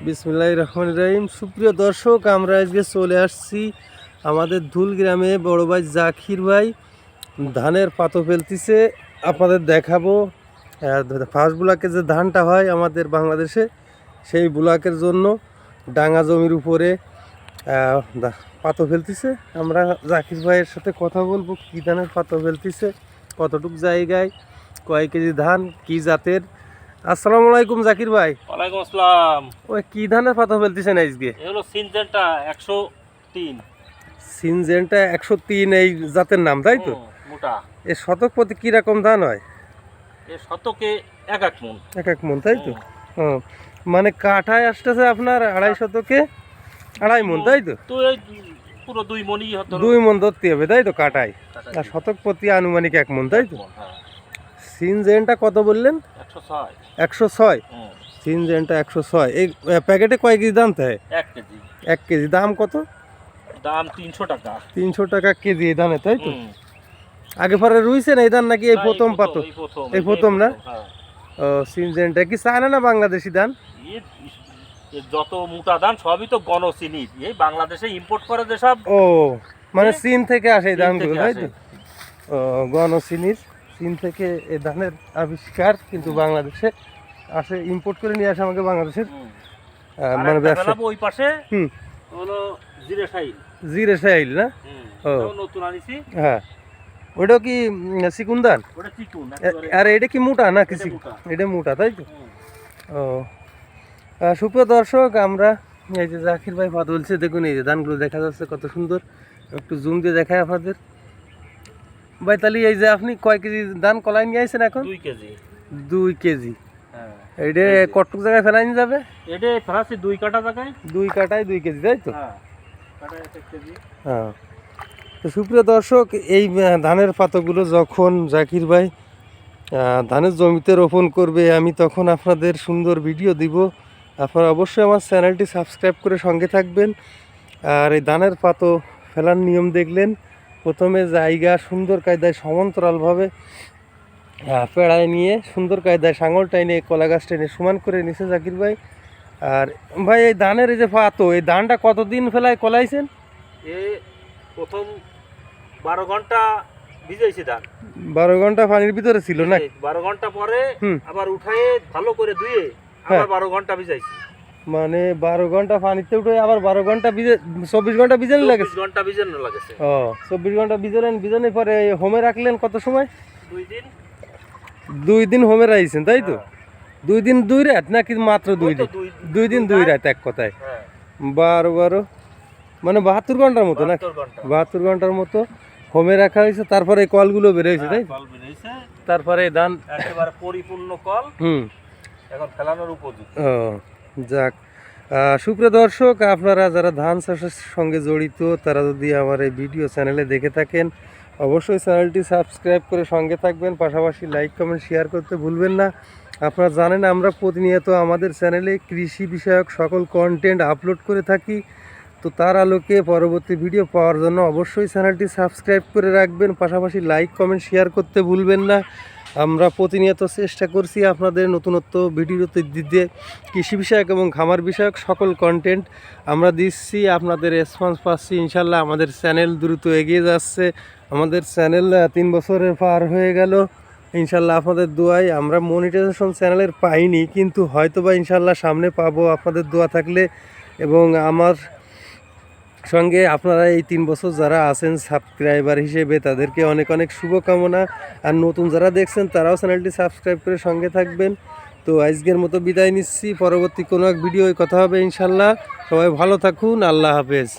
বিসমিল্লাহির রহমানির রহিম। সুপ্রিয় দর্শক, আমরা আজকে চলে আসছি আমাদের ধুল গ্রামে। বড় ভাই জাকির ভাই ধানের পাতো ফেলতেছে, আপনাদের দেখাবো। ফার্স্ট ব্লকে যে ধানটা হয় আমাদের বাংলাদেশে, সেই ব্লকের জন্য ডাঙ্গা জমির উপরে পাতো ফেলতেছে। আমরা জাকির ভাইয়ের সাথে কথা বলবো, কী ধানের পাতো ফেলতেছে, কতটুকু জায়গায়, কয় কেজি ধান, কি জাতের। আসসালামু আলাইকুম জাকির ভাই। ওয়ালাইকুম আসসালাম। ওই কি ধানের পাতা ফেলতেছেন আজকে? এই হলো সিনজেন্টা 103। সিনজেন্টা 103 এই জাতের নাম, তাই তো? মোটা। এ শতক প্রতি কি রকম ধান হয়? এ শতকে এক এক মন। এক মন, তাই তো? ও, মানে কাঠায় আসতেছে আপনার 2.5 শতকে 2.5 মন, তাই তো? তো এই পুরো 2 মনই হতো। 2 মন ধরতে হবে, তাই তো কাঠায়? আর শতক প্রতি আনুমানিক 1 মন, তাই তো? সিনজেন্টা কত বললেন? 106। 106। সিনজেন্টা 106। এই প্যাকেটে কয় কেজি দাম থাকে? 1 কেজি। 1 কেজি দাম কত? দাম 300 টাকা। 300 টাকা কেজি এই ধানে, তাই তো? আগে পরে রুইছেন এই ধান নাকি এই প্রথম পাতো? এই প্রথম না? ও, সিনজেন্টা কি চায়না না বাংলাদেশি ধান? যত মোটা ধান সবই তো গণচিনির, এই বাংলাদেশে ইম্পোর্ট করে যে সব। ও, মানে চীন থেকে আসে এই ধানগুলো, তাই তো? ও, গণচিনির, চীন থেকে এই ধানের আবিষ্কার, কিন্তু বাংলাদেশে আসে, ইম্পোর্ট করে নিয়ে আসে আমাকে বাংলাদেশের মানে ব্যবসা। ওই পাশে হলো জিরে শাইল। জিরে শাইল না? ও, নতুন আনিছি। হ্যাঁ, ওটা কি চিকুন ধান? ওটা চিকুন। আর এটা কি মোটা না কি? এটা মোটা, তাই তো? ও, সুপ্রিয় দর্শক, আমরা এই যে জাকির ভাই পাত বলছে, দেখুন এই যে ধানগুলো দেখা যাচ্ছে কত সুন্দর। একটু জুম দিয়ে দেখায় আপনাদের ভাই। তাহলে এই যে আপনি কয় কেজি ধান কলাই নিয়ে আসছেন এখন? 2 কেজি। 2 কেজি। এটা কতটুক জায়গায় ফেলাইন যাবে? এটা ফেলাচ্ছি 2 কাঠা জায়গায়। 2 কাঠায় 2 কেজি, তাই তো? কাঠায় 1 কেজি। হ্যাঁ। তো সুপ্রিয় দর্শক, এই ধানের পাতাগুলো যখন জাকির ভাই ধানের জমিতে রোপণ করবে, আমি তখন আপনাদের সুন্দর ভিডিও দিব। আপনারা অবশ্যই আমার চ্যানেলটি সাবস্ক্রাইব করে সঙ্গে থাকবেন। আর এই ধানের পাতো ফেলার নিয়ম দেখলেন, প্রথমে জায়গা সুন্দর কায়দায় সমান্তরালভাবে পেড়ায় নিয়ে সুন্দর কায়দায় সাঙল টাইনে কলা গাছ টেনে সমান করে নিছে জাকির ভাই। আর ভাই এই ধানের এই যে পাতো, এই ধানটা কতদিন ফেলায় কলাইছেন? এ প্রথম 12 ঘন্টা ভিজাইছি ধান। 12 ঘন্টা পানির ভিতরে ছিল না? 12 ঘন্টা পরে আবার উঠায়ে ভালো করে ধুয়ে আবার 12 ঘন্টা ভিজাইছি। মানে 12 ঘন্টা পানিতে উঠে আবার 12 ঘন্টা ভিজে 24 ঘন্টা ভিজানো লাগে? 24 ঘন্টা ভিজানো লাগেছে। ও, 24 ঘন্টা ভিজানোর পরে হোমে রাখলেন কত সময়? 2 দিন। 2 দিন হোমে রাখছেন, তাই তো? 2 দিন 2 রাত নাকি মাত্র 2 দিন? 2 দিন 2 রাত, এক কথায় 12 মানে 72 ঘন্টার মতো না? 72 ঘন্টার মতো হোমে রাখা হয়েছে। তারপরে এই কলগুলো বেরোয়েছে, তাই? কল বেরিয়েছে। তারপরে ধান একেবারে পরিপূর্ণ কল। এখন ফেলানোর উপযুক্ত। ও, যাক। সুপ্রিয় দর্শক, আপনারা যারা ধান চাষের সঙ্গে জড়িত, তারা যদি আমার এই ভিডিও চ্যানেলে দেখে থাকেন, অবশ্যই চ্যানেলটি সাবস্ক্রাইব করে সঙ্গে থাকবেন। পাশাপাশি লাইক কমেন্ট শেয়ার করতে ভুলবেন না। আপনারা জানেন আমরা প্রতিনিয়ত আমাদের চ্যানেলে কৃষি বিষয়ক সকল কন্টেন্ট আপলোড করে থাকি। তো তার আলোকে পরবর্তী ভিডিও পাওয়ার জন্য অবশ্যই চ্যানেলটি সাবস্ক্রাইব করে রাখবেন। পাশাপাশি লাইক কমেন্ট শেয়ার করতে ভুলবেন না। আমরা প্রতিনিয়ত চেষ্টা করছি আপনাদের নতুনত্ব ভিডিওতে দিতে, কৃষি বিষয়ক এবং খামার বিষয়ক সকল কন্টেন্ট আমরা দিচ্ছি। আপনাদের রেসপন্স পাচ্ছি ইনশাল্লাহ। আমাদের চ্যানেল দ্রুত এগিয়ে যাচ্ছে। আমাদের চ্যানেল 3 বছরের পার হয়ে গেল ইনশাল্লাহ। আপনাদের দোয়ায় আমরা মনিটাইজেশন চ্যানেলের পাইনি, কিন্তু হয়তোবা ইনশাল্লাহ সামনে পাবো আপনাদের দোয়া থাকলে। এবং আমার সঙ্গে আপনারা এই 3 বছর যারা আছেন সাবস্ক্রাইবার হিসেবে, তাদেরকে অনেক অনেক শুভকামনা। আর নতুন যারা দেখছেন তারাও চ্যানেলটি সাবস্ক্রাইব করে সঙ্গে থাকবেন। তো আজকের মতো বিদায় নিচ্ছি, পরবর্তী কোনো এক ভিডিওয় কথা হবে ইনশাল্লাহ। সবাই ভালো থাকুন, আল্লাহ হাফেজ।